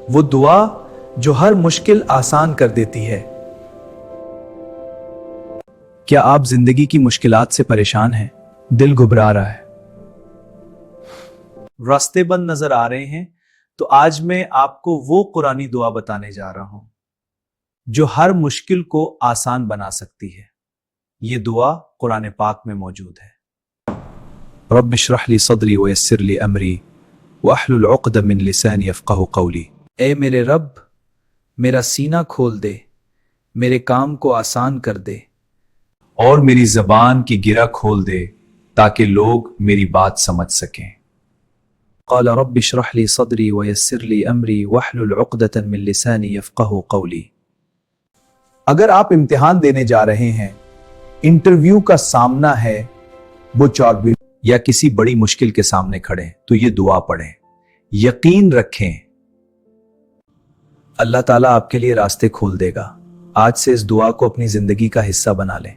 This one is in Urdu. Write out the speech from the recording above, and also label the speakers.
Speaker 1: وہ دعا جو ہر مشکل آسان کر دیتی ہے۔ کیا آپ زندگی کی مشکلات سے پریشان ہیں؟ دل گھبرا رہا ہے، راستے بند نظر آ رہے ہیں؟ تو آج میں آپ کو وہ قرآنی دعا بتانے جا رہا ہوں جو ہر مشکل کو آسان بنا سکتی ہے۔ یہ دعا قرآن پاک میں موجود ہے۔ رب اشرح لی صدری ویسر لی امری واحلل عقدۃ من لسانی یفقہوا قولی۔ اے میرے رب، میرا سینہ کھول دے، میرے کام کو آسان کر دے اور میری زبان کی گرہ کھول دے تاکہ لوگ میری بات سمجھ سکیں۔ قال رب اشرح لی صدری ویسر لی امری واحلل عقدۃ من لسانی یفقہوا قولی۔ اگر آپ امتحان دینے جا رہے ہیں، انٹرویو کا سامنا ہے، وہ چاربی یا کسی بڑی مشکل کے سامنے کھڑے ہیں، تو یہ دعا پڑھیں۔ یقین رکھیں اللہ تعالیٰ آپ کے لیے راستے کھول دے گا۔ آج سے اس دعا کو اپنی زندگی کا حصہ بنا لیں۔